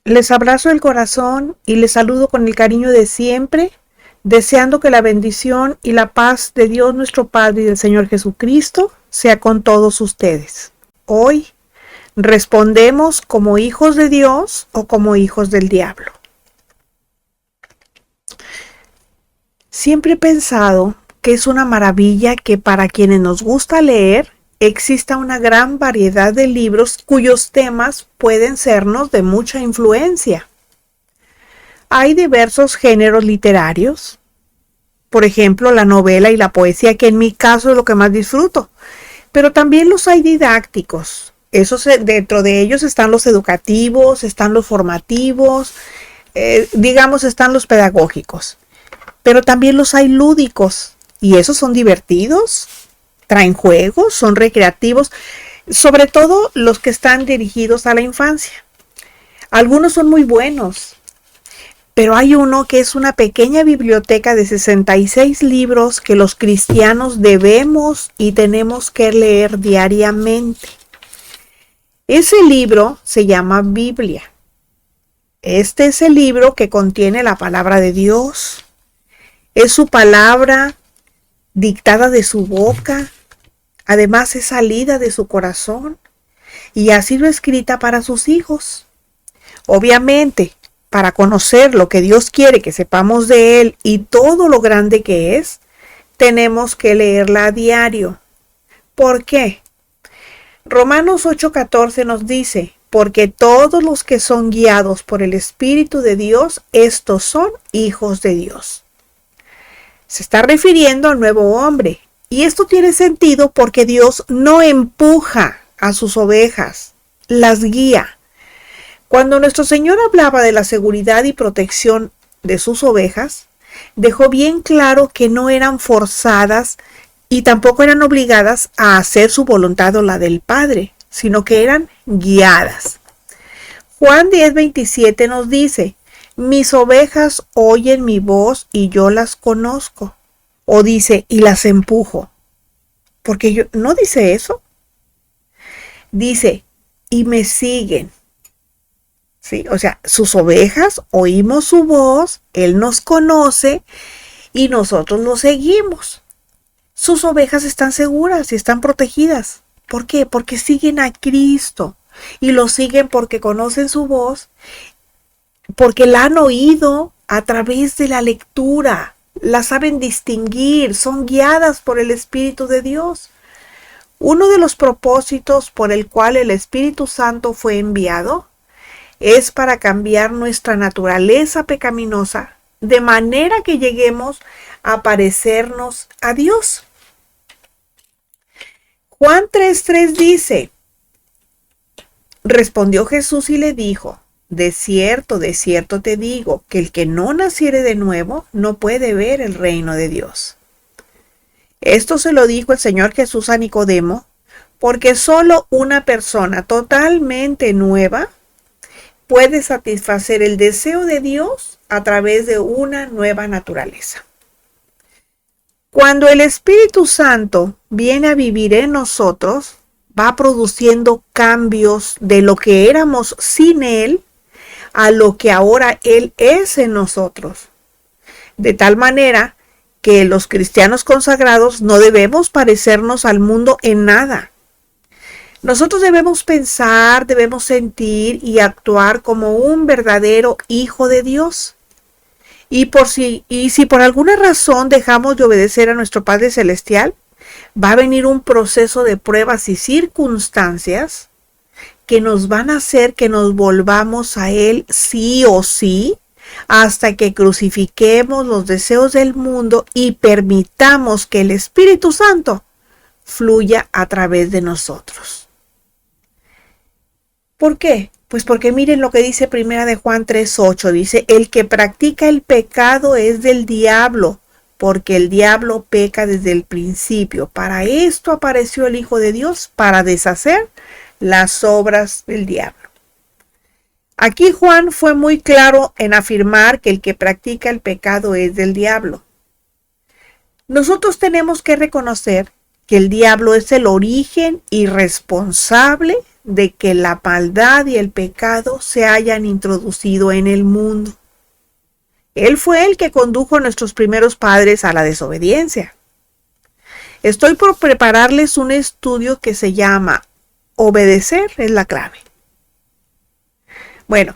Les abrazo el corazón y les saludo con el cariño de siempre, deseando que la bendición y la paz de Dios nuestro Padre y del Señor Jesucristo sea con todos ustedes. Hoy respondemos como hijos de Dios o como hijos del diablo. Siempre he pensado que es una maravilla que para quienes nos gusta leer exista una gran variedad de libros cuyos temas pueden sernos de mucha influencia. Hay diversos géneros literarios, por ejemplo, la novela y la poesía, que en mi caso es lo que más disfruto, pero también los hay didácticos. Dentro de ellos están los educativos, están los formativos, están los pedagógicos, pero también los hay lúdicos, y esos son divertidos, traen juegos, son recreativos, sobre todo los que están dirigidos a la infancia. Algunos son muy buenos, pero hay uno que es una pequeña biblioteca de 66 libros que los cristianos debemos y tenemos que leer diariamente. Ese libro se llama Biblia. Este es el libro que contiene la palabra de Dios. Es su palabra dictada de su boca, además es salida de su corazón y ha sido escrita para sus hijos. Obviamente, para conocer lo que Dios quiere que sepamos de Él y todo lo grande que es, tenemos que leerla a diario. ¿Por qué? Romanos 8:14 nos dice, porque todos los que son guiados por el Espíritu de Dios, estos son hijos de Dios. Se está refiriendo al nuevo hombre. Y esto tiene sentido porque Dios no empuja a sus ovejas, las guía. Cuando nuestro Señor hablaba de la seguridad y protección de sus ovejas, dejó bien claro que no eran forzadas y tampoco eran obligadas a hacer su voluntad o la del Padre, sino que eran guiadas. Juan 10:27 nos dice, mis ovejas oyen mi voz y yo las conozco. O dice, y las empujo. Porque no dice eso. Dice, y me siguen. ¿Sí? O sea, sus ovejas, oímos su voz, Él nos conoce y nosotros lo seguimos. Sus ovejas están seguras y están protegidas. ¿Por qué? Porque siguen a Cristo. Y lo siguen porque conocen su voz, porque la han oído a través de la lectura. La saben distinguir, son guiadas por el Espíritu de Dios. Uno de los propósitos por el cual el Espíritu Santo fue enviado es para cambiar nuestra naturaleza pecaminosa de manera que lleguemos a parecernos a Dios. Juan 3:3 dice, respondió Jesús y le dijo, de cierto te digo, que el que no naciere de nuevo no puede ver el reino de Dios. Esto se lo dijo el Señor Jesús a Nicodemo, porque solo una persona totalmente nueva puede satisfacer el deseo de Dios a través de una nueva naturaleza. Cuando el Espíritu Santo viene a vivir en nosotros, va produciendo cambios de lo que éramos sin Él a lo que ahora Él es en nosotros. De tal manera que los cristianos consagrados no debemos parecernos al mundo en nada. Nosotros debemos pensar, debemos sentir y actuar como un verdadero hijo de Dios. Y si por alguna razón dejamos de obedecer a nuestro Padre Celestial, va a venir un proceso de pruebas y circunstancias que nos van a hacer que nos volvamos a Él sí o sí, hasta que crucifiquemos los deseos del mundo y permitamos que el Espíritu Santo fluya a través de nosotros. ¿Por qué? Pues porque miren lo que dice Primera de Juan 3:8, dice, el que practica el pecado es del diablo, porque el diablo peca desde el principio. Para esto apareció el Hijo de Dios, para deshacer las obras del diablo. Aquí Juan fue muy claro en afirmar que el que practica el pecado es del diablo. Nosotros tenemos que reconocer que el diablo es el origen y responsable de que la maldad y el pecado se hayan introducido en el mundo. Él fue el que condujo a nuestros primeros padres a la desobediencia. Estoy por prepararles un estudio que se llama Obedecer es la clave. Bueno,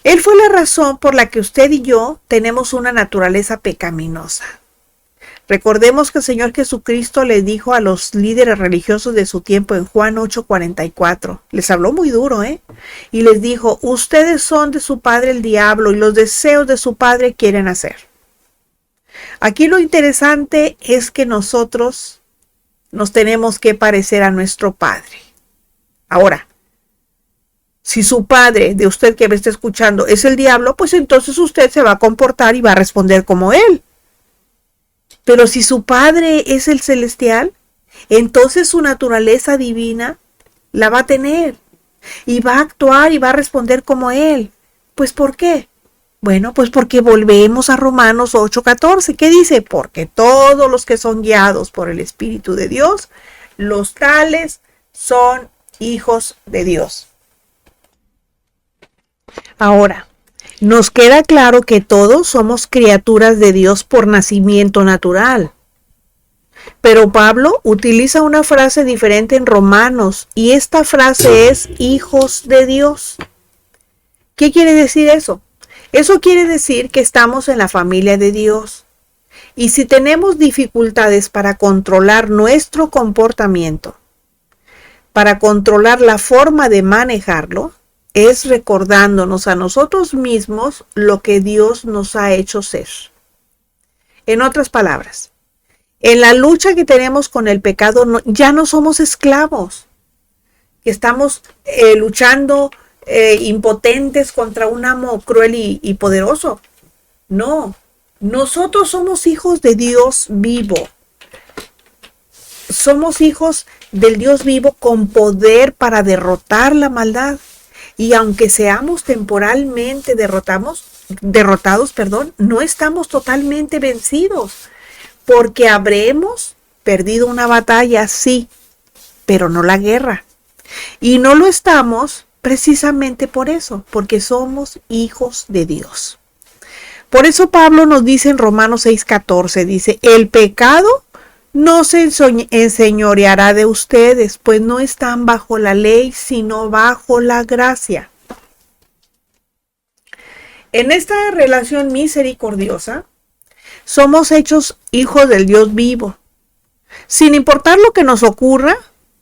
Él fue la razón por la que usted y yo tenemos una naturaleza pecaminosa. Recordemos que el Señor Jesucristo le dijo a los líderes religiosos de su tiempo en Juan 8:44, les habló muy duro, y les dijo, ustedes son de su padre el diablo y los deseos de su padre quieren hacer. Aquí lo interesante es que nosotros nos tenemos que parecer a nuestro padre. Ahora, si su padre de usted que me está escuchando es el diablo, pues entonces usted se va a comportar y va a responder como él. Pero si su padre es el celestial, entonces su naturaleza divina la va a tener y va a actuar y va a responder como él. Pues ¿por qué? Bueno, pues porque volvemos a Romanos 8:14. ¿Qué dice? Porque todos los que son guiados por el Espíritu de Dios, los tales son hijos de Dios. Ahora, nos queda claro que todos somos criaturas de Dios por nacimiento natural. Pero Pablo utiliza una frase diferente en Romanos y esta frase es hijos de Dios. ¿Qué quiere decir eso? Eso quiere decir que estamos en la familia de Dios. Y si tenemos dificultades para controlar nuestro comportamiento, para controlar la forma de manejarlo, es recordándonos a nosotros mismos lo que Dios nos ha hecho ser. En otras palabras, en la lucha que tenemos con el pecado ya no somos esclavos, que estamos luchando impotentes contra un amo cruel y poderoso. No, nosotros somos hijos de Dios vivo. Somos hijos del Dios vivo con poder para derrotar la maldad. Y aunque seamos temporalmente derrotados, no estamos totalmente vencidos, porque habremos perdido una batalla, sí, pero no la guerra. Y no lo estamos precisamente por eso, porque somos hijos de Dios. Por eso Pablo nos dice en Romanos 6:14, dice, el pecado no se enseñoreará de ustedes, pues no están bajo la ley, sino bajo la gracia. En esta relación misericordiosa, somos hechos hijos del Dios vivo. Sin importar lo que nos ocurra,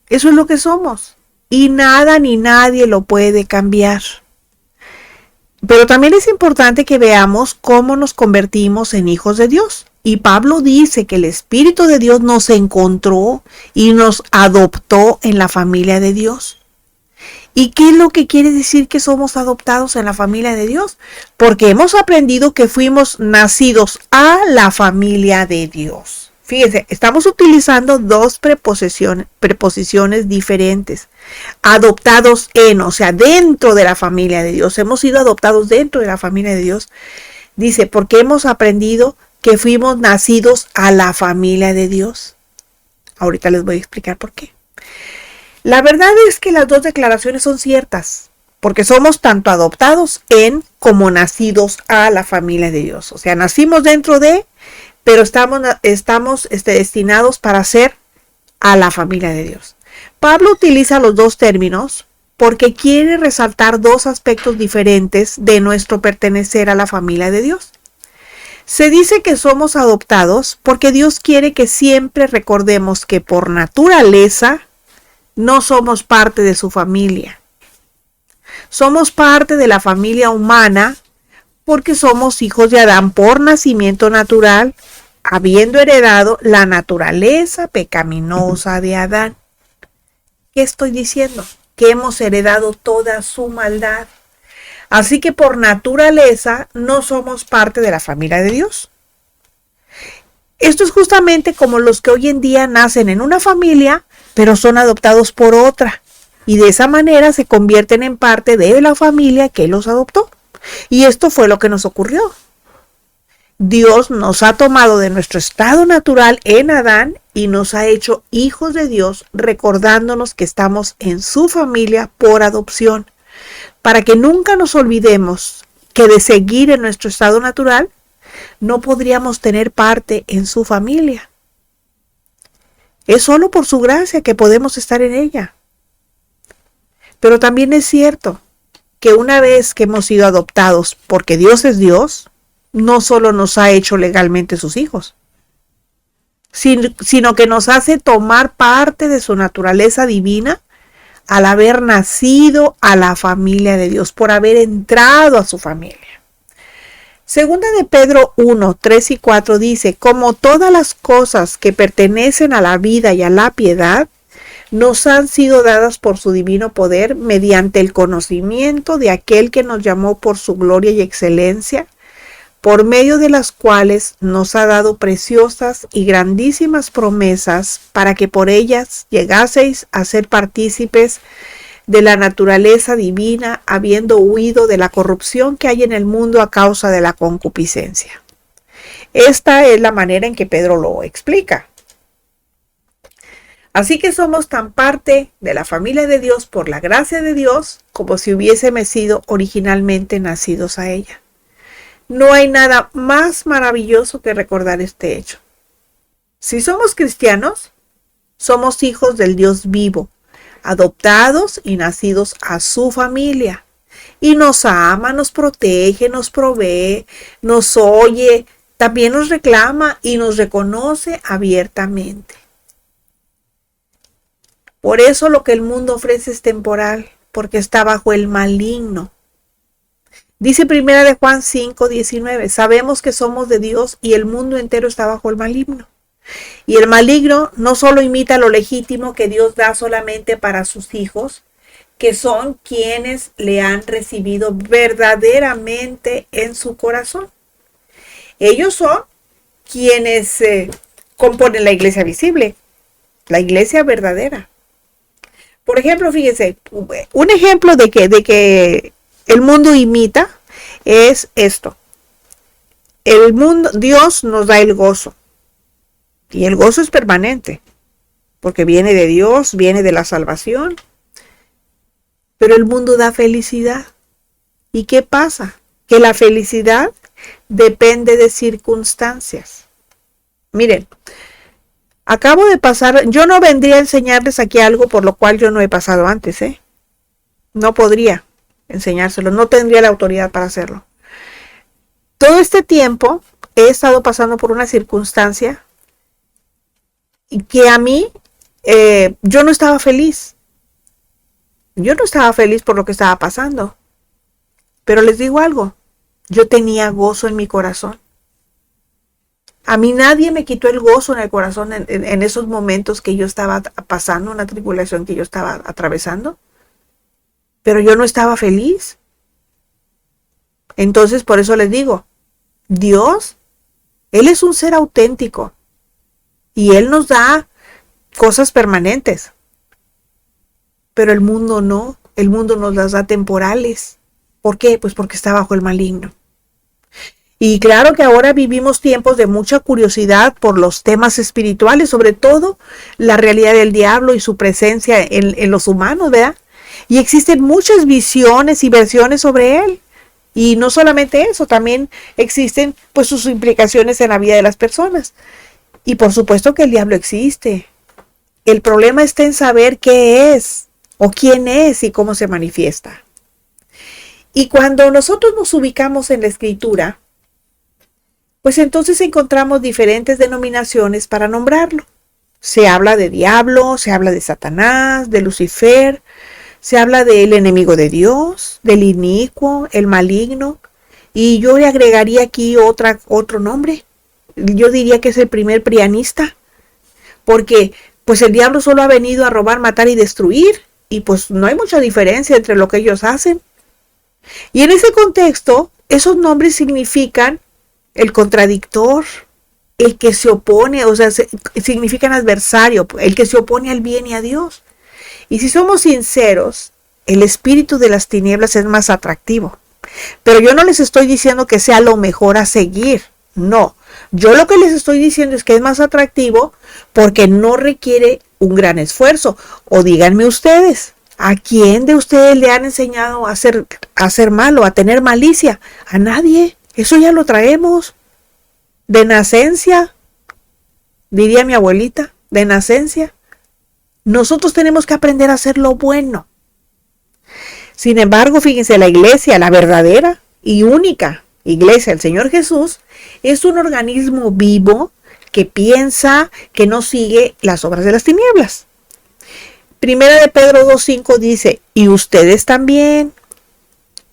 eso es lo que somos. Y nada ni nadie lo puede cambiar. Pero también es importante que veamos cómo nos convertimos en hijos de Dios. Y Pablo dice que el Espíritu de Dios nos encontró y nos adoptó en la familia de Dios. ¿Y qué es lo que quiere decir que somos adoptados en la familia de Dios? Porque hemos aprendido que fuimos nacidos a la familia de Dios. Fíjense, estamos utilizando dos preposiciones diferentes. Adoptados en, o sea, dentro de la familia de Dios. Hemos sido adoptados dentro de la familia de Dios. Dice, porque hemos aprendido que fuimos nacidos a la familia de Dios. Ahorita les voy a explicar por qué. La verdad es que las dos declaraciones son ciertas, porque somos tanto adoptados en como nacidos a la familia de Dios. O sea, nacimos dentro de, pero estamos destinados para ser a la familia de Dios. Pablo utiliza los dos términos porque quiere resaltar dos aspectos diferentes de nuestro pertenecer a la familia de Dios. Se dice que somos adoptados porque Dios quiere que siempre recordemos que por naturaleza no somos parte de su familia. Somos parte de la familia humana porque somos hijos de Adán por nacimiento natural, habiendo heredado la naturaleza pecaminosa de Adán. ¿Qué estoy diciendo? Que hemos heredado toda su maldad. Así que por naturaleza no somos parte de la familia de Dios. Esto es justamente como los que hoy en día nacen en una familia, pero son adoptados por otra. Y de esa manera se convierten en parte de la familia que los adoptó. Y esto fue lo que nos ocurrió. Dios nos ha tomado de nuestro estado natural en Adán y nos ha hecho hijos de Dios, recordándonos que estamos en su familia por adopción, para que nunca nos olvidemos que de seguir en nuestro estado natural no podríamos tener parte en su familia. Es solo por su gracia que podemos estar en ella. Pero también es cierto que una vez que hemos sido adoptados porque Dios es Dios, no solo nos ha hecho legalmente sus hijos, sino que nos hace tomar parte de su naturaleza divina al haber nacido a la familia de Dios, por haber entrado a su familia. Segunda de Pedro 1, 3 y 4 dice, como todas las cosas que pertenecen a la vida y a la piedad, nos han sido dadas por su divino poder mediante el conocimiento de aquel que nos llamó por su gloria y excelencia, por medio de las cuales nos ha dado preciosas y grandísimas promesas para que por ellas llegaseis a ser partícipes de la naturaleza divina, habiendo huido de la corrupción que hay en el mundo a causa de la concupiscencia. Esta es la manera en que Pedro lo explica. Así que somos tan parte de la familia de Dios por la gracia de Dios como si hubiésemos sido originalmente nacidos a ella. No hay nada más maravilloso que recordar este hecho. Si somos cristianos, somos hijos del Dios vivo, adoptados y nacidos a su familia. Y nos ama, nos protege, nos provee, nos oye, también nos reclama y nos reconoce abiertamente. Por eso lo que el mundo ofrece es temporal, porque está bajo el maligno. Dice primera de Juan 5, 19, sabemos que somos de Dios y el mundo entero está bajo el maligno. Y el maligno no solo imita lo legítimo que Dios da solamente para sus hijos, que son quienes le han recibido verdaderamente en su corazón. Ellos son quienes componen la iglesia visible, la iglesia verdadera. Por ejemplo, fíjense, un ejemplo de que el mundo imita es esto. Dios nos da el gozo. Y el gozo es permanente, porque viene de Dios, viene de la salvación. Pero el mundo da felicidad. ¿Y qué pasa? Que la felicidad depende de circunstancias. Miren, acabo de pasar, yo no vendría a enseñarles aquí algo por lo cual yo no he pasado antes, ¿eh? No podría enseñárselo, no tendría la autoridad para hacerlo. Todo este tiempo he estado pasando por una circunstancia que a mí, yo no estaba feliz. Yo no estaba feliz por lo que estaba pasando. Pero les digo algo, yo tenía gozo en mi corazón. A mí nadie me quitó el gozo en el corazón en esos momentos que yo estaba pasando, una tribulación que yo estaba atravesando. Pero yo no estaba feliz. Entonces, por eso les digo, Dios, Él es un ser auténtico. Y Él nos da cosas permanentes. Pero el mundo no. El mundo nos las da temporales. ¿Por qué? Pues porque está bajo el maligno. Y claro que ahora vivimos tiempos de mucha curiosidad por los temas espirituales, sobre todo la realidad del diablo y su presencia en los humanos, ¿verdad? Y existen muchas visiones y versiones sobre él. Y no solamente eso, también existen pues sus implicaciones en la vida de las personas. Y por supuesto que el diablo existe. El problema está en saber qué es, o quién es y cómo se manifiesta. Y cuando nosotros nos ubicamos en la Escritura, pues entonces encontramos diferentes denominaciones para nombrarlo. Se habla de diablo, se habla de Satanás, de Lucifer, se habla del enemigo de Dios, del inicuo, el maligno, y yo le agregaría aquí otro nombre. Yo diría que es el primer prianista, porque pues el diablo solo ha venido a robar, matar y destruir, y pues no hay mucha diferencia entre lo que ellos hacen. Y en ese contexto, esos nombres significan el contradictor, el que se opone, o sea, significan adversario, el que se opone al bien y a Dios. Y si somos sinceros, el espíritu de las tinieblas es más atractivo. Pero yo no les estoy diciendo que sea lo mejor a seguir. No, yo lo que les estoy diciendo es que es más atractivo porque no requiere un gran esfuerzo. O díganme ustedes, ¿a quién de ustedes le han enseñado a hacer malo, a tener malicia? A nadie. Eso ya lo traemos. De nacencia, diría mi abuelita, de nacencia. Nosotros tenemos que aprender a hacer lo bueno. Sin embargo, fíjense, la iglesia, la verdadera y única iglesia del Señor Jesús, es un organismo vivo que piensa, que no sigue las obras de las tinieblas. Primera de Pedro 2:5 dice, y ustedes también,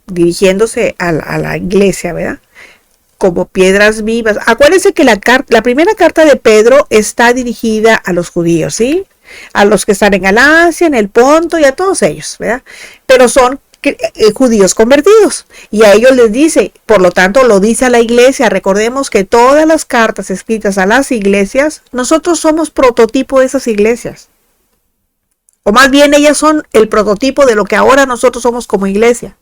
dirigiéndose a la iglesia, ¿verdad? Como piedras vivas. Acuérdense que la primera carta de Pedro está dirigida a los judíos, ¿sí? A los que están en Galacia, en el Ponto y a todos ellos, ¿verdad? Pero son judíos convertidos y a ellos les dice, por lo tanto lo dice a la iglesia. Recordemos que todas las cartas escritas a las iglesias, nosotros somos prototipo de esas iglesias, o más bien ellas son el prototipo de lo que ahora nosotros somos como iglesia.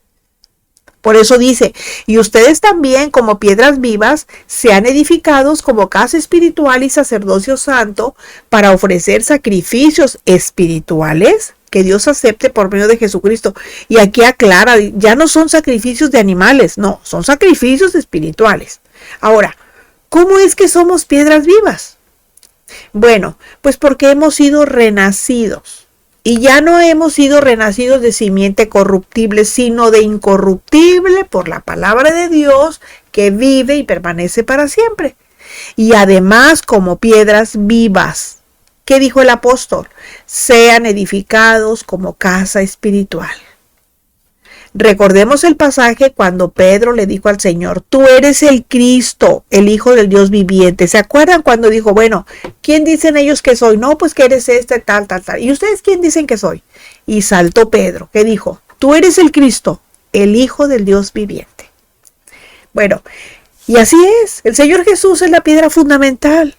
Por eso dice, y ustedes también como piedras vivas sean edificados como casa espiritual y sacerdocio santo para ofrecer sacrificios espirituales que Dios acepte por medio de Jesucristo. Y aquí aclara, ya no son sacrificios de animales, no, son sacrificios espirituales. Ahora, ¿cómo es que somos piedras vivas? Bueno, pues porque hemos sido renacidos. Y ya no hemos sido renacidos de simiente corruptible, sino de incorruptible por la palabra de Dios que vive y permanece para siempre. Y además como piedras vivas. ¿Qué dijo el apóstol? Sean edificados como casa espiritual. Recordemos el pasaje cuando Pedro le dijo al Señor, tú eres el Cristo, el Hijo del Dios viviente. ¿Se acuerdan cuando dijo, bueno, ¿quién dicen ellos que soy? No, pues que eres tal. ¿Y ustedes quién dicen que soy? Y saltó Pedro, que dijo, tú eres el Cristo, el Hijo del Dios viviente. Bueno, y así es, el Señor Jesús es la piedra fundamental.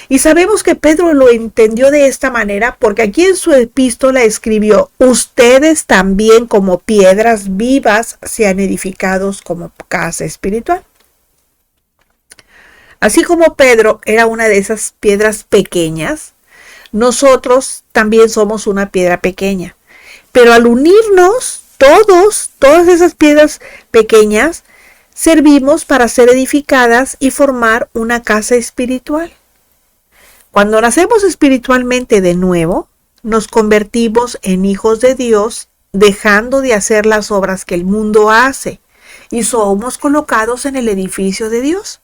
Y sabemos que Pedro lo entendió de esta manera porque aquí en su epístola escribió, ustedes también como piedras vivas sean edificados como casa espiritual. Así como Pedro era una de esas piedras pequeñas, nosotros también somos una piedra pequeña. Pero al unirnos todas esas piedras pequeñas, servimos para ser edificadas y formar una casa espiritual. Cuando nacemos espiritualmente de nuevo, nos convertimos en hijos de Dios, dejando de hacer las obras que el mundo hace, y somos colocados en el edificio de Dios.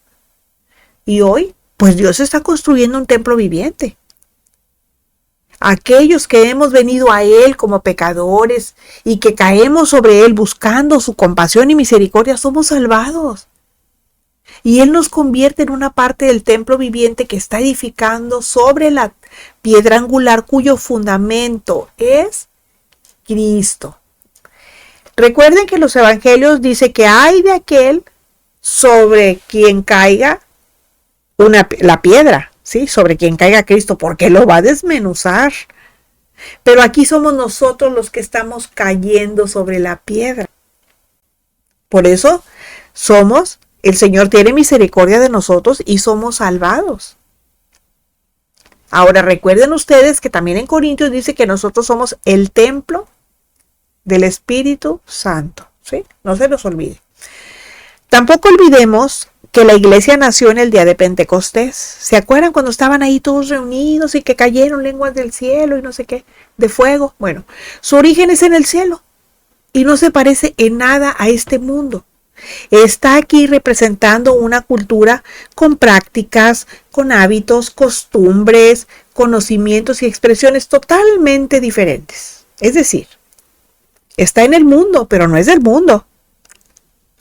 Y hoy, pues Dios está construyendo un templo viviente. Aquellos que hemos venido a Él como pecadores y que caemos sobre Él buscando su compasión y misericordia, somos salvados. Y Él nos convierte en una parte del templo viviente que está edificando sobre la piedra angular cuyo fundamento es Cristo. Recuerden que los evangelios dicen que hay de aquel sobre quien caiga la piedra, ¿sí? Sobre quien caiga Cristo, porque lo va a desmenuzar. Pero aquí somos nosotros los que estamos cayendo sobre la piedra. Por eso el Señor tiene misericordia de nosotros y somos salvados. Ahora recuerden ustedes que también en Corintios dice que nosotros somos el templo del Espíritu Santo, ¿sí? No se nos olvide. Tampoco olvidemos que la iglesia nació en el día de Pentecostés. ¿Se acuerdan cuando estaban ahí todos reunidos y que cayeron lenguas del cielo y no sé qué, de fuego? Bueno, su origen es en el cielo y no se parece en nada a este mundo. Está aquí representando una cultura con prácticas, con hábitos, costumbres, conocimientos y expresiones totalmente diferentes. Es decir, está en el mundo, pero no es del mundo.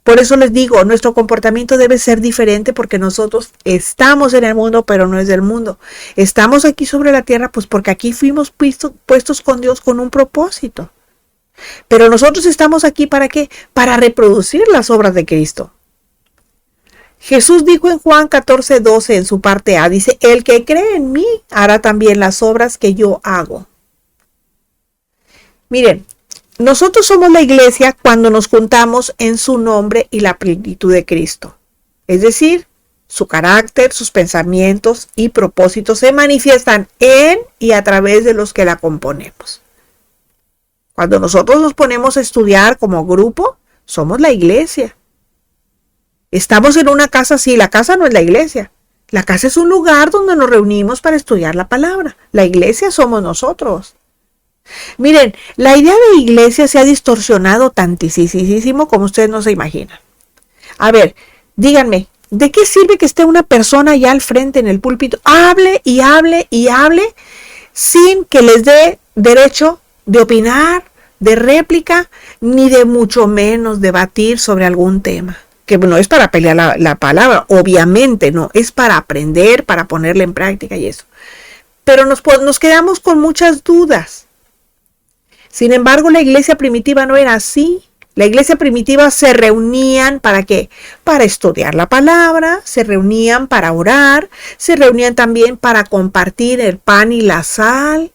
Por eso les digo, nuestro comportamiento debe ser diferente porque nosotros estamos en el mundo, pero no es del mundo. Estamos aquí sobre la tierra, pues porque aquí fuimos puestos con Dios con un propósito. Pero nosotros estamos aquí ¿para qué? Para reproducir las obras de Cristo. Jesús dijo en Juan 14:12 en su parte A, dice, el que cree en mí hará también las obras que yo hago. Miren, nosotros somos la iglesia cuando nos juntamos en su nombre y la plenitud de Cristo. Es decir, su carácter, sus pensamientos y propósitos se manifiestan en y a través de los que la componemos. Cuando nosotros nos ponemos a estudiar como grupo, somos la iglesia. Estamos en una casa, sí, la casa no es la iglesia. La casa es un lugar donde nos reunimos para estudiar la palabra. La iglesia somos nosotros. Miren, la idea de iglesia se ha distorsionado tantísimo como ustedes no se imaginan. A ver, díganme, ¿de qué sirve que esté una persona allá al frente en el púlpito? Hable y hable y hable sin que les dé derecho de opinar, de réplica, ni de mucho menos debatir sobre algún tema. Que no es para pelear la palabra, obviamente no, es para aprender, para ponerla en práctica y eso. Pero nos quedamos con muchas dudas. Sin embargo, la iglesia primitiva no era así. La iglesia primitiva se reunían ¿para qué? Para estudiar la palabra, se reunían para orar, se reunían también para compartir el pan y la sal,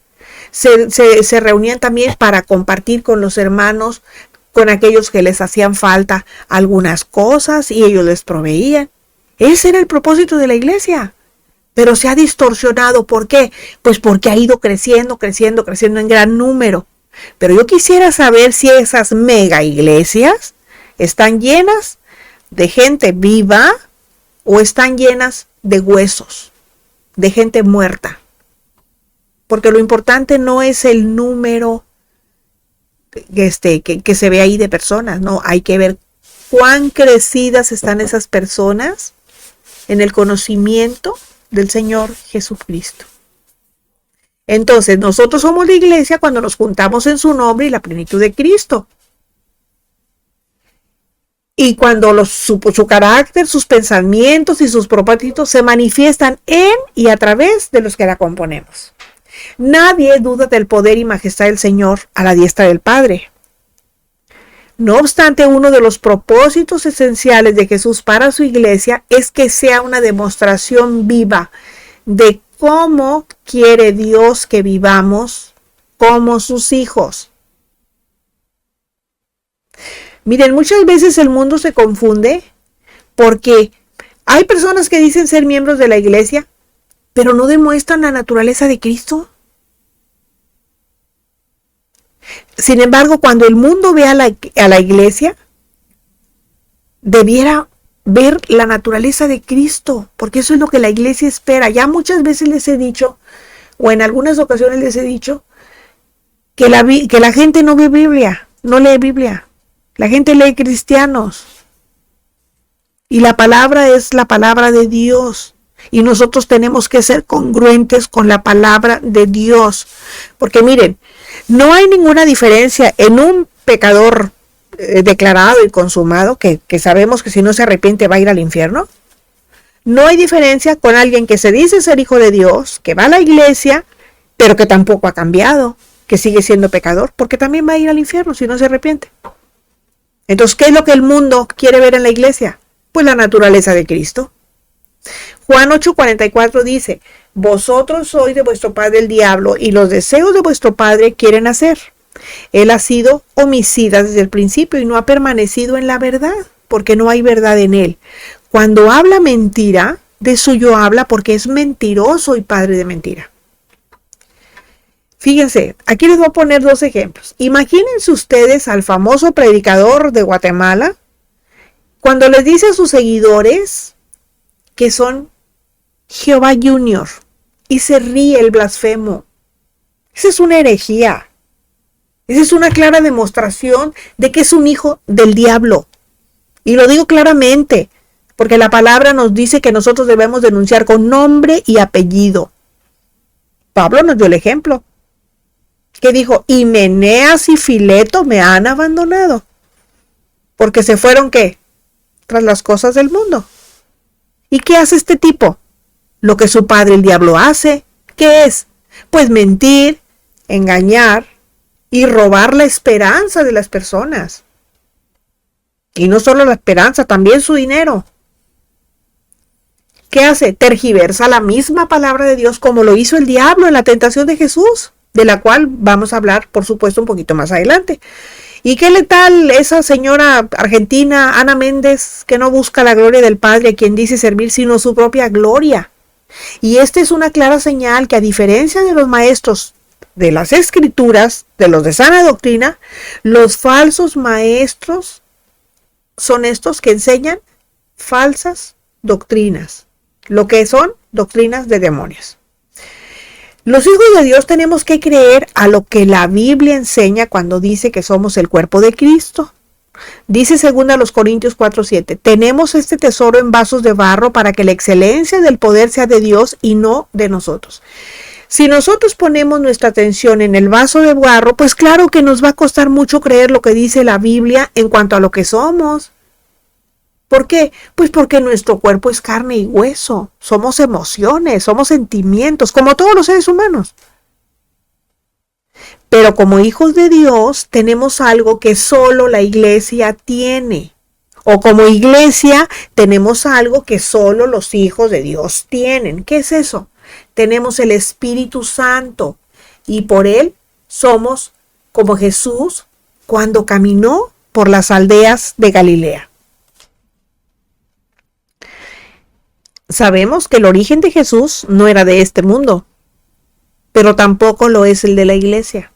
se reunían también para compartir con los hermanos, con aquellos que les hacían falta algunas cosas y ellos les proveían. Ese era el propósito de la iglesia. Pero se ha distorsionado. ¿Por qué? Pues porque ha ido creciendo en gran número. Pero yo quisiera saber si esas mega iglesias están llenas de gente viva o están llenas de huesos, de gente muerta. Porque lo importante no es el número que se ve ahí de personas, no, hay que ver cuán crecidas están esas personas en el conocimiento del Señor Jesucristo. Entonces, nosotros somos la iglesia cuando nos juntamos en su nombre y la plenitud de Cristo. Y cuando su carácter, sus pensamientos y sus propósitos se manifiestan en y a través de los que la componemos. Nadie duda del poder y majestad del Señor a la diestra del Padre. No obstante, uno de los propósitos esenciales de Jesús para su iglesia es que sea una demostración viva de cómo quiere Dios que vivamos como sus hijos. Miren, muchas veces el mundo se confunde porque hay personas que dicen ser miembros de la iglesia, pero no demuestran la naturaleza de Cristo. Sin embargo, cuando el mundo ve a la iglesia, debiera ver la naturaleza de Cristo, porque eso es lo que la iglesia espera. Ya muchas veces les he dicho, o en algunas ocasiones les he dicho, que la gente no ve Biblia, no lee Biblia. La gente lee cristianos. Y la palabra es la palabra de Dios. Y nosotros tenemos que ser congruentes con la palabra de Dios. Porque miren, no hay ninguna diferencia en un pecador declarado y consumado, que sabemos que si no se arrepiente va a ir al infierno. No hay diferencia con alguien que se dice ser hijo de Dios, que va a la iglesia, pero que tampoco ha cambiado, que sigue siendo pecador, porque también va a ir al infierno si no se arrepiente. Entonces, ¿qué es lo que el mundo quiere ver en la iglesia? Pues la naturaleza de Cristo. Juan 8:44 dice: vosotros sois de vuestro padre el diablo, y los deseos de vuestro padre quieren hacer. Él ha sido homicida desde el principio y no ha permanecido en la verdad, porque no hay verdad en él. Cuando habla mentira, de suyo habla, porque es mentiroso y padre de mentira. Fíjense, aquí les voy a poner dos ejemplos. Imagínense ustedes al famoso predicador de Guatemala, cuando les dice a sus seguidores que son Jehová Junior, y se ríe el blasfemo. Esa es una herejía. Esa es una clara demostración de que es un hijo del diablo. Y lo digo claramente, porque la palabra nos dice que nosotros debemos denunciar con nombre y apellido. Pablo nos dio el ejemplo, que dijo: Himeneas y Fileto me han abandonado, porque se fueron, ¿qué? Tras las cosas del mundo. ¿Y qué hace este tipo? Lo que su padre el diablo hace. ¿Qué es? Pues mentir, engañar y robar la esperanza de las personas. Y no solo la esperanza, también su dinero. ¿Qué hace? Tergiversa la misma palabra de Dios, como lo hizo el diablo en la tentación de Jesús, de la cual vamos a hablar, por supuesto, un poquito más adelante. ¿Y qué le tal esa señora argentina, Ana Méndez, que no busca la gloria del Padre, a quien dice servir, sino su propia gloria? Y esta es una clara señal que, a diferencia de los maestros de las Escrituras, de los de sana doctrina, los falsos maestros son estos que enseñan falsas doctrinas, lo que son doctrinas de demonios. Los hijos de Dios tenemos que creer a lo que la Biblia enseña cuando dice que somos el cuerpo de Cristo. Dice 2 Corintios 4:7, tenemos este tesoro en vasos de barro para que la excelencia del poder sea de Dios y no de nosotros. Si nosotros ponemos nuestra atención en el vaso de barro, pues claro que nos va a costar mucho creer lo que dice la Biblia en cuanto a lo que somos. ¿Por qué? Pues porque nuestro cuerpo es carne y hueso, somos emociones, somos sentimientos, como todos los seres humanos. Pero como hijos de Dios tenemos algo que solo la iglesia tiene. O como iglesia tenemos algo que solo los hijos de Dios tienen. ¿Qué es eso? Tenemos el Espíritu Santo y por él somos como Jesús cuando caminó por las aldeas de Galilea. Sabemos que el origen de Jesús no era de este mundo, pero tampoco lo es el de la iglesia.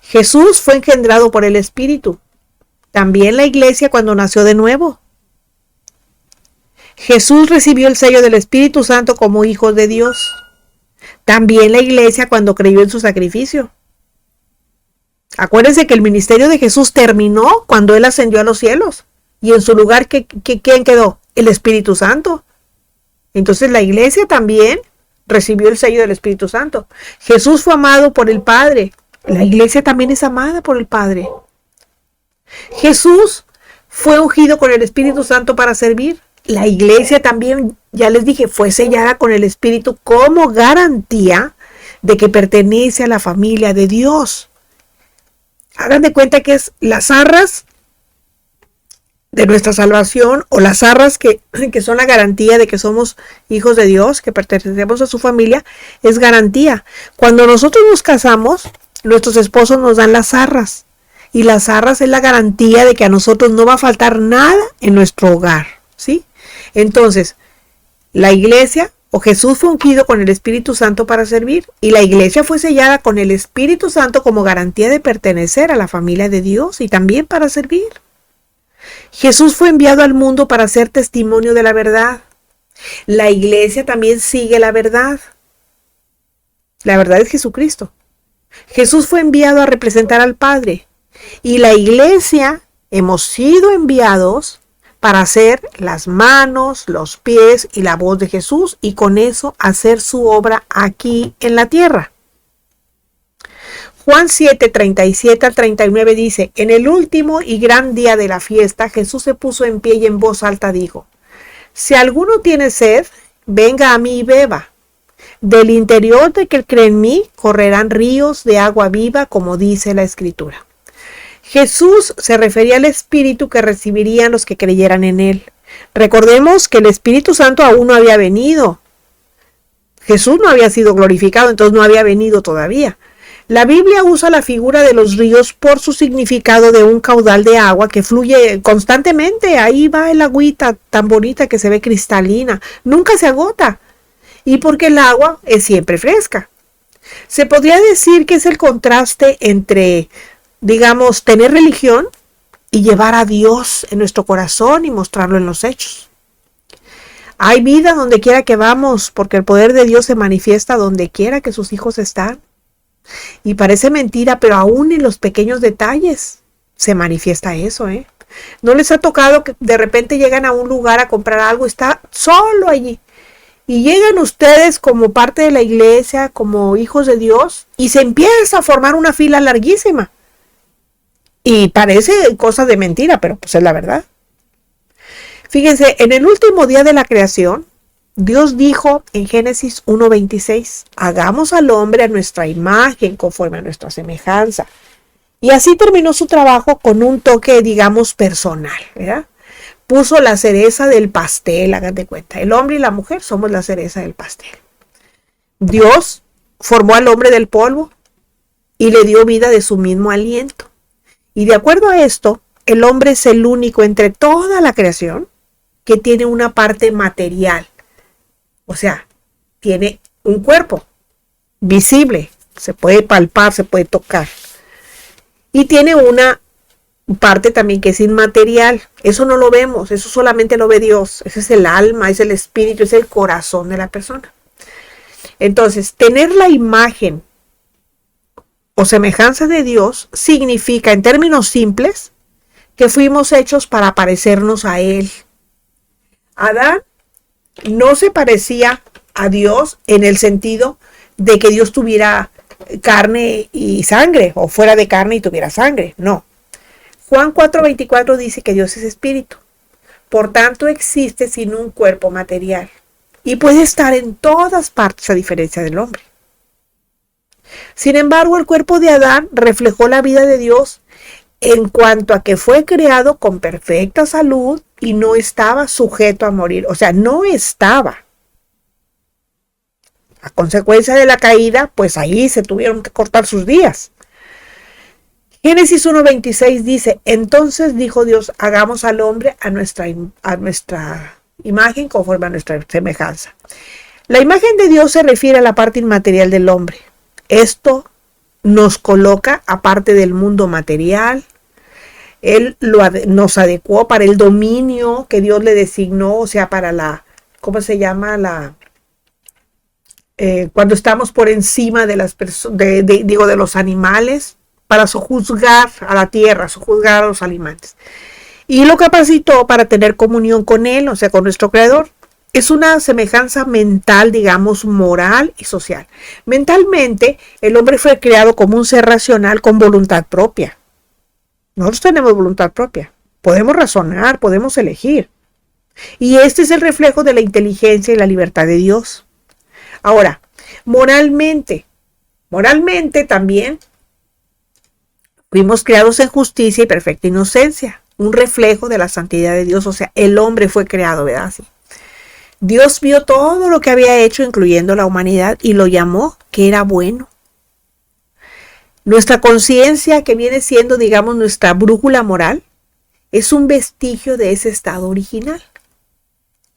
Jesús fue engendrado por el Espíritu, también la iglesia cuando nació de nuevo. Jesús recibió el sello del Espíritu Santo como hijo de Dios, también la iglesia cuando creyó en su sacrificio. Acuérdense que el ministerio de Jesús terminó cuando él ascendió a los cielos y en su lugar, ¿quién quedó? El Espíritu Santo. Entonces la iglesia también recibió el sello del Espíritu Santo. Jesús fue amado por el Padre. La iglesia también es amada por el Padre. Jesús fue ungido con el Espíritu Santo para servir. La iglesia también, ya les dije, fue sellada con el Espíritu como garantía de que pertenece a la familia de Dios. Hagan de cuenta que es las arras de nuestra salvación o las arras que son la garantía de que somos hijos de Dios, que pertenecemos a su familia, es garantía. Cuando nosotros nos casamos, nuestros esposos nos dan las arras y las arras es la garantía de que a nosotros no va a faltar nada en nuestro hogar, ¿sí? Entonces, la iglesia o Jesús fue ungido con el Espíritu Santo para servir y la iglesia fue sellada con el Espíritu Santo como garantía de pertenecer a la familia de Dios y también para servir. Jesús fue enviado al mundo para ser testimonio de la verdad. La iglesia también sigue la verdad. La verdad es Jesucristo. Jesús fue enviado a representar al Padre. Y la iglesia hemos sido enviados para hacer las manos, los pies y la voz de Jesús y con eso hacer su obra aquí en la tierra. Juan 7, 37 al 39 dice, en el último y gran día de la fiesta, Jesús se puso en pie y en voz alta dijo, si alguno tiene sed, venga a mí y beba. Del interior de que cree en mí, correrán ríos de agua viva, como dice la Escritura. Jesús se refería al Espíritu que recibirían los que creyeran en él. Recordemos que el Espíritu Santo aún no había venido. Jesús no había sido glorificado, entonces no había venido todavía. La Biblia usa la figura de los ríos por su significado de un caudal de agua que fluye constantemente. Ahí va el agüita tan bonita que se ve cristalina. Nunca se agota. Y porque el agua es siempre fresca. Se podría decir que es el contraste entre, digamos, tener religión y llevar a Dios en nuestro corazón y mostrarlo en los hechos. Hay vida donde quiera que vamos, porque el poder de Dios se manifiesta donde quiera que sus hijos están. Y parece mentira, pero aún en los pequeños detalles se manifiesta eso, ¿eh? ¿No les ha tocado que de repente llegan a un lugar a comprar algo y está solo allí? Y llegan ustedes como parte de la iglesia, como hijos de Dios, y se empieza a formar una fila larguísima. Y parece cosa de mentira, pero pues es la verdad. Fíjense, en el último día de la creación, Dios dijo en Génesis 1:26, hagamos al hombre a nuestra imagen, conforme a nuestra semejanza. Y así terminó su trabajo con un toque, digamos, personal, ¿verdad? Puso la cereza del pastel, hagan de cuenta. El hombre y la mujer somos la cereza del pastel. Dios formó al hombre del polvo y le dio vida de su mismo aliento. Y de acuerdo a esto, el hombre es el único entre toda la creación que tiene una parte material. O sea, tiene un cuerpo visible, se puede palpar, se puede tocar. Y tiene una parte también que es inmaterial. Eso no lo vemos, eso solamente lo ve Dios. Ese es el alma, es el espíritu, es el corazón de la persona. Entonces, tener la imagen o semejanza de Dios significa, en términos simples, que fuimos hechos para parecernos a Él. Adán no se parecía a Dios en el sentido de que Dios tuviera carne y sangre, o fuera de carne y tuviera sangre. No. Juan 4:24 dice que Dios es espíritu. Por tanto, existe sin un cuerpo material y puede estar en todas partes a diferencia del hombre. Sin embargo, el cuerpo de Adán reflejó la vida de Dios en cuanto a que fue creado con perfecta salud y no estaba sujeto a morir. O sea, no estaba. A consecuencia de la caída, pues ahí se tuvieron que cortar sus días. Génesis 1:26 dice, entonces dijo Dios, hagamos al hombre a nuestra imagen conforme a nuestra semejanza. La imagen de Dios se refiere a la parte inmaterial del hombre. Esto nos coloca aparte del mundo material. Él nos adecuó para el dominio que Dios le designó, o sea, para la, ¿cómo se llama? Cuando estamos por encima de las personas, de los animales, para sojuzgar a la tierra, sojuzgar a los animales. Y lo capacitó para tener comunión con Él, o sea, con nuestro Creador. Es una semejanza mental, digamos, moral y social. Mentalmente, el hombre fue creado como un ser racional con voluntad propia. Nosotros tenemos voluntad propia. Podemos razonar, podemos elegir. Y este es el reflejo de la inteligencia y la libertad de Dios. Ahora, moralmente también fuimos creados en justicia y perfecta inocencia. Un reflejo de la santidad de Dios. O sea, el hombre fue creado, ¿verdad? Así. Dios vio todo lo que había hecho, incluyendo la humanidad, y lo llamó que era bueno. Nuestra conciencia, que viene siendo, digamos, nuestra brújula moral, es un vestigio de ese estado original.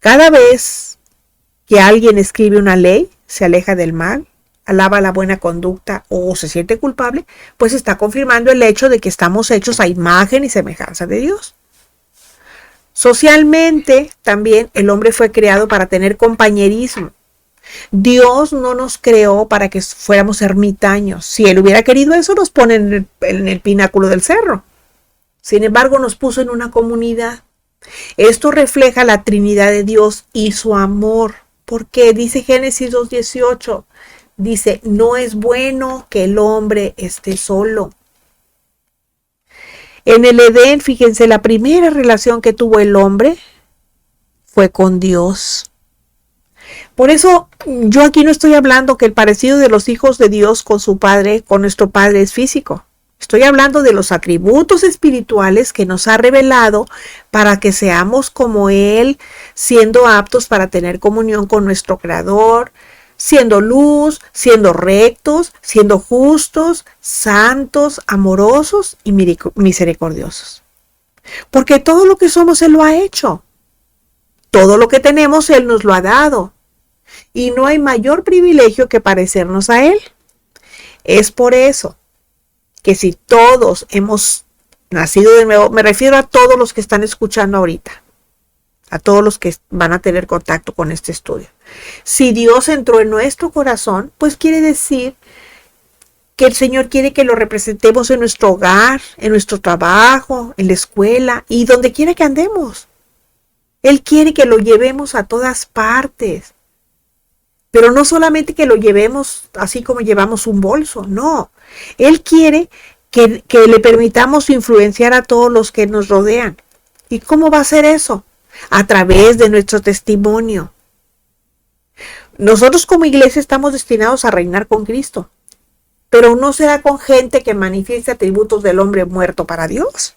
Cada vez que alguien escribe una ley, se aleja del mal, alaba la buena conducta o se siente culpable, pues está confirmando el hecho de que estamos hechos a imagen y semejanza de Dios. Socialmente, también el hombre fue creado para tener compañerismo. Dios no nos creó para que fuéramos ermitaños. Si Él hubiera querido eso, nos pone en el pináculo del cerro. Sin embargo, nos puso en una comunidad. Esto refleja la Trinidad de Dios y su amor. Porque dice Génesis 2:18, dice, no es bueno que el hombre esté solo. En el Edén, fíjense, la primera relación que tuvo el hombre fue con Dios. Por eso yo aquí no estoy hablando que el parecido de los hijos de Dios con su padre, con nuestro padre, es físico. Estoy hablando de los atributos espirituales que nos ha revelado para que seamos como Él, siendo aptos para tener comunión con nuestro Creador, siendo luz, siendo rectos, siendo justos, santos, amorosos y misericordiosos. Porque todo lo que somos Él lo ha hecho. Todo lo que tenemos Él nos lo ha dado. Y no hay mayor privilegio que parecernos a Él. Es por eso que si todos hemos nacido de nuevo, me refiero a todos los que están escuchando ahorita, a todos los que van a tener contacto con este estudio. Si Dios entró en nuestro corazón, pues quiere decir que el Señor quiere que lo representemos en nuestro hogar, en nuestro trabajo, en la escuela y donde quiera que andemos. Él quiere que lo llevemos a todas partes. Pero no solamente que lo llevemos así como llevamos un bolso, no. Él quiere que le permitamos influenciar a todos los que nos rodean. ¿Y cómo va a ser eso? A través de nuestro testimonio. Nosotros como iglesia estamos destinados a reinar con Cristo, pero no será con gente que manifieste atributos del hombre muerto para Dios.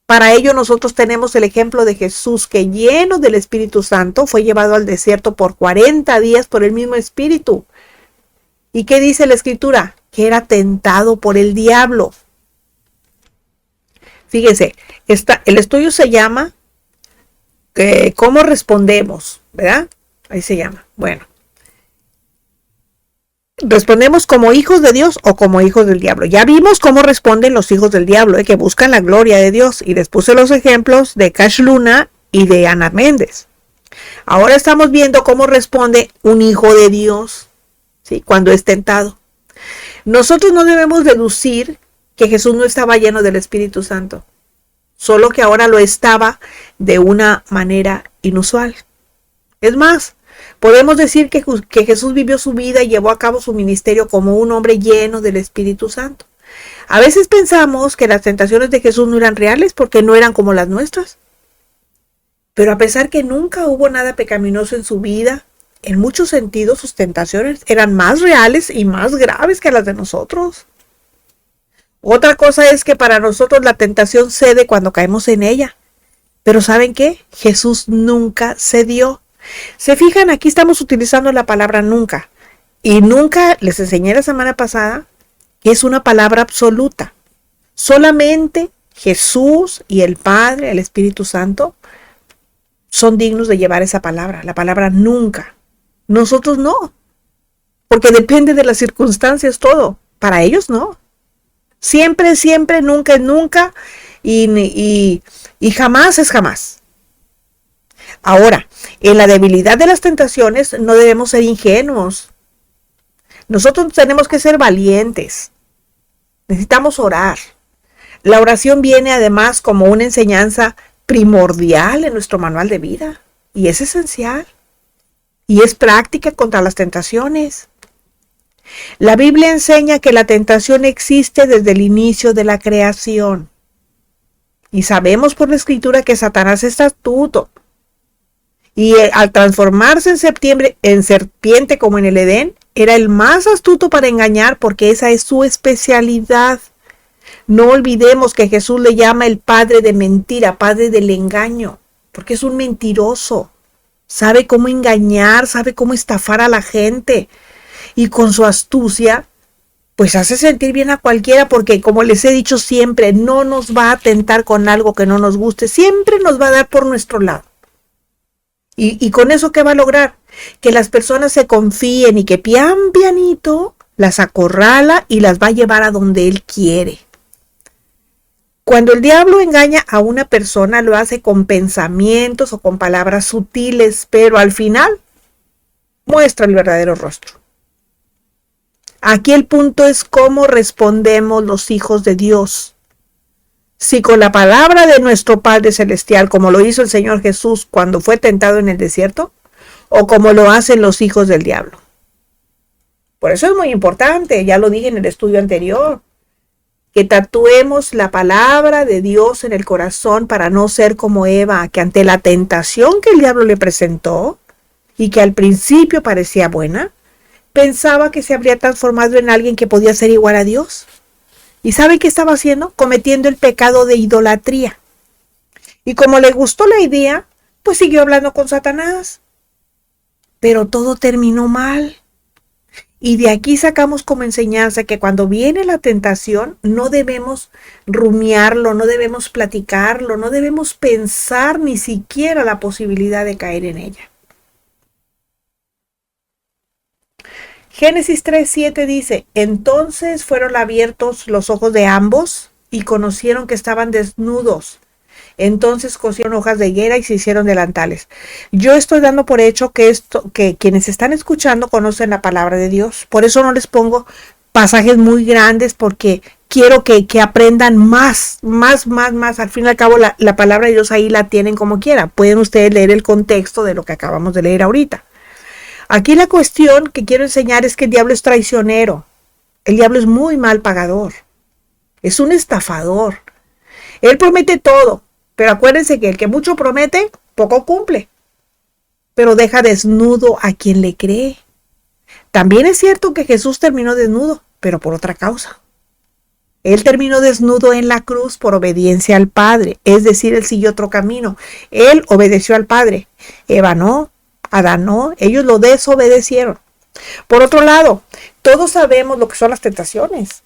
Para ello nosotros tenemos el ejemplo de Jesús, que lleno del Espíritu Santo fue llevado al desierto por 40 días por el mismo Espíritu. ¿Y qué dice la Escritura? que era tentado por el diablo. Fíjese, el estudio se llama ¿Cómo respondemos? ¿Verdad? Ahí se llama. Bueno. ¿Respondemos como hijos de Dios o como hijos del diablo? Ya vimos cómo responden los hijos del diablo, que buscan la gloria de Dios. Y les puse los ejemplos de Cash Luna y de Ana Méndez. Ahora estamos viendo cómo responde un hijo de Dios, ¿sí? Cuando es tentado. Nosotros no debemos deducir que Jesús no estaba lleno del Espíritu Santo, solo que ahora lo estaba de una manera inusual. Es más, podemos decir que Jesús vivió su vida y llevó a cabo su ministerio como un hombre lleno del Espíritu Santo. A veces pensamos que las tentaciones de Jesús no eran reales porque no eran como las nuestras. Pero a pesar que nunca hubo nada pecaminoso en su vida, en muchos sentidos sus tentaciones eran más reales y más graves que las de nosotros. Otra cosa es que para nosotros la tentación cede cuando caemos en ella. Pero ¿saben qué? Jesús nunca cedió. Se fijan, aquí estamos utilizando la palabra nunca. Y nunca, les enseñé la semana pasada, que es una palabra absoluta. Solamente Jesús y el Padre, el Espíritu Santo, son dignos de llevar esa palabra, la palabra nunca. Nosotros no, porque depende de las circunstancias todo. Para ellos no. Siempre, siempre, nunca es nunca y jamás es jamás. Ahora, en la debilidad de las tentaciones no debemos ser ingenuos. Nosotros tenemos que ser valientes. Necesitamos orar. La oración viene además como una enseñanza primordial en nuestro manual de vida. Y es esencial. Y es práctica contra las tentaciones. La Biblia enseña que la tentación existe desde el inicio de la creación. Y sabemos por la Escritura que Satanás es astuto. Y al transformarse en serpiente como en el Edén, era el más astuto para engañar porque esa es su especialidad. No olvidemos que Jesús le llama el padre de mentira, padre del engaño, porque es un mentiroso. Sabe cómo engañar, sabe cómo estafar a la gente. Y con su astucia, pues hace sentir bien a cualquiera porque, como les he dicho siempre, no nos va a tentar con algo que no nos guste. Siempre nos va a dar por nuestro lado. ¿Y con eso qué va a lograr? Que las personas se confíen y que pianito las acorrala y las va a llevar a donde él quiere. Cuando el diablo engaña a una persona, lo hace con pensamientos o con palabras sutiles, pero al final muestra el verdadero rostro. Aquí el punto es cómo respondemos los hijos de Dios. Si con la palabra de nuestro Padre Celestial, como lo hizo el Señor Jesús cuando fue tentado en el desierto, o como lo hacen los hijos del diablo. Por eso es muy importante, ya lo dije en el estudio anterior, que tatuemos la palabra de Dios en el corazón para no ser como Eva, que ante la tentación que el diablo le presentó y que al principio parecía buena, pensaba que se habría transformado en alguien que podía ser igual a Dios. ¿Y sabe qué estaba haciendo? Cometiendo el pecado de idolatría. Y como le gustó la idea, pues siguió hablando con Satanás. Pero todo terminó mal. Y de aquí sacamos como enseñanza que cuando viene la tentación no debemos rumiarlo, no debemos platicarlo, no debemos pensar ni siquiera la posibilidad de caer en ella. Génesis 3:7 dice, entonces fueron abiertos los ojos de ambos y conocieron que estaban desnudos. Entonces cosieron hojas de higuera y se hicieron delantales. Yo estoy dando por hecho que quienes están escuchando conocen la palabra de Dios. Por eso no les pongo pasajes muy grandes porque quiero que aprendan más. Al fin y al cabo la palabra de Dios ahí la tienen como quiera. Pueden ustedes leer el contexto de lo que acabamos de leer ahorita. Aquí la cuestión que quiero enseñar es que el diablo es traicionero. El diablo es muy mal pagador. Es un estafador. Él promete todo, pero acuérdense que el que mucho promete, poco cumple. Pero deja desnudo a quien le cree. También es cierto que Jesús terminó desnudo, pero por otra causa. Él terminó desnudo en la cruz por obediencia al Padre, es decir, él siguió otro camino. Él obedeció al Padre. Eva no. Adán no, ellos lo desobedecieron. Por otro lado, todos sabemos lo que son las tentaciones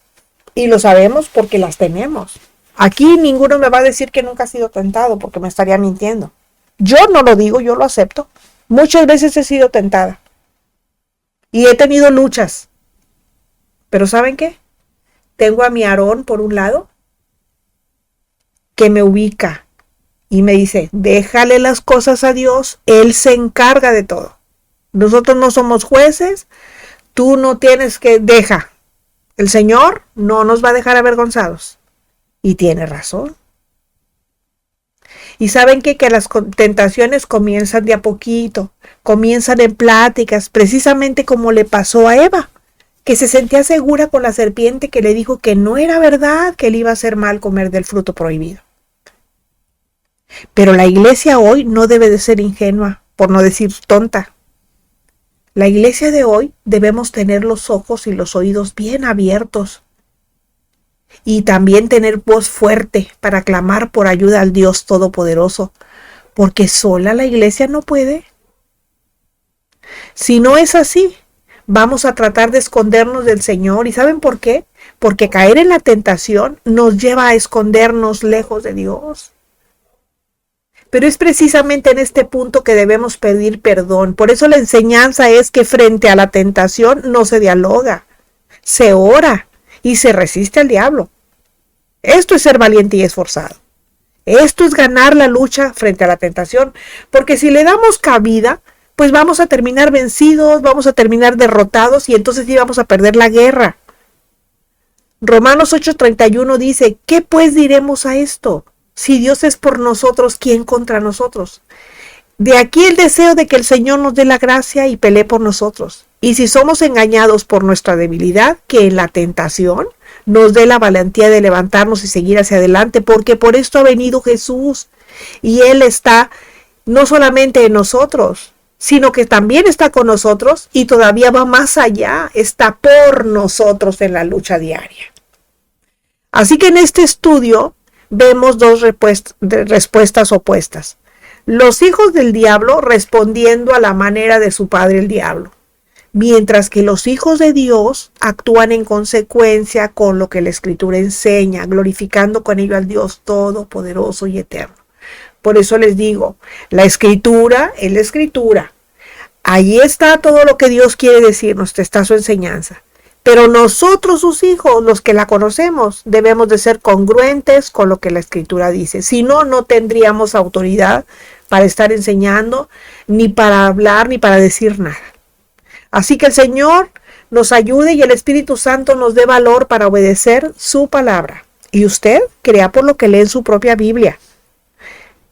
y lo sabemos porque las tenemos. Aquí ninguno me va a decir que nunca ha sido tentado porque me estaría mintiendo. Yo no lo digo, yo lo acepto. Muchas veces he sido tentada y he tenido luchas. Pero ¿saben qué? Tengo a mi Aarón por un lado que me ubica y me dice, déjale las cosas a Dios, Él se encarga de todo. Nosotros no somos jueces, tú no tienes que, deja. El Señor no nos va a dejar avergonzados. Y tiene razón. Y saben que las tentaciones comienzan de a poquito, comienzan en pláticas, precisamente como le pasó a Eva, que se sentía segura con la serpiente que le dijo que no era verdad, que le iba a hacer mal comer del fruto prohibido. Pero la iglesia hoy no debe de ser ingenua, por no decir tonta. La iglesia de hoy debemos tener los ojos y los oídos bien abiertos y también tener voz fuerte para clamar por ayuda al Dios Todopoderoso, porque sola la iglesia no puede. Si no es así, vamos a tratar de escondernos del Señor. ¿Y saben por qué? Porque caer en la tentación nos lleva a escondernos lejos de Dios. Pero es precisamente en este punto que debemos pedir perdón. Por eso la enseñanza es que frente a la tentación no se dialoga, se ora y se resiste al diablo. Esto es ser valiente y esforzado. Esto es ganar la lucha frente a la tentación, porque si le damos cabida, pues vamos a terminar vencidos, vamos a terminar derrotados y entonces sí vamos a perder la guerra. Romanos 8:31 dice, ¿qué pues diremos a esto? Si Dios es por nosotros, ¿quién contra nosotros? De aquí el deseo de que el Señor nos dé la gracia y pelee por nosotros. Y si somos engañados por nuestra debilidad, que en la tentación nos dé la valentía de levantarnos y seguir hacia adelante, porque por esto ha venido Jesús. Y Él está no solamente en nosotros, sino que también está con nosotros y todavía va más allá, está por nosotros en la lucha diaria. Así que en este estudio vemos dos respuestas opuestas. Los hijos del diablo respondiendo a la manera de su padre el diablo, mientras que los hijos de Dios actúan en consecuencia con lo que la Escritura enseña, glorificando con ello al Dios Todopoderoso y Eterno. Por eso les digo, la Escritura es la Escritura. Allí está todo lo que Dios quiere decirnos, está su enseñanza. Pero nosotros, sus hijos, los que la conocemos, debemos de ser congruentes con lo que la Escritura dice. Si no, no tendríamos autoridad para estar enseñando, ni para hablar, ni para decir nada. Así que el Señor nos ayude y el Espíritu Santo nos dé valor para obedecer su palabra. Y usted crea por lo que lee en su propia Biblia.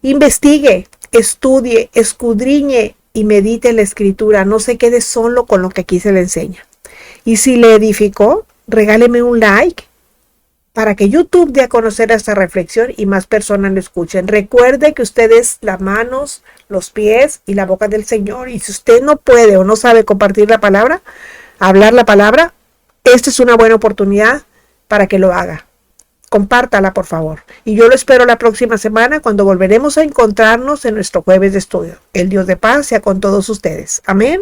Investigue, estudie, escudriñe y medite en la Escritura. No se quede solo con lo que aquí se le enseña. Y si le edificó, regáleme un like para que YouTube dé a conocer esta reflexión y más personas lo escuchen. Recuerde que usted es las manos, los pies y la boca del Señor. Y si usted no puede o no sabe compartir la palabra, hablar la palabra, esta es una buena oportunidad para que lo haga. Compártala, por favor. Y yo lo espero la próxima semana cuando volveremos a encontrarnos en nuestro jueves de estudio. El Dios de paz sea con todos ustedes. Amén.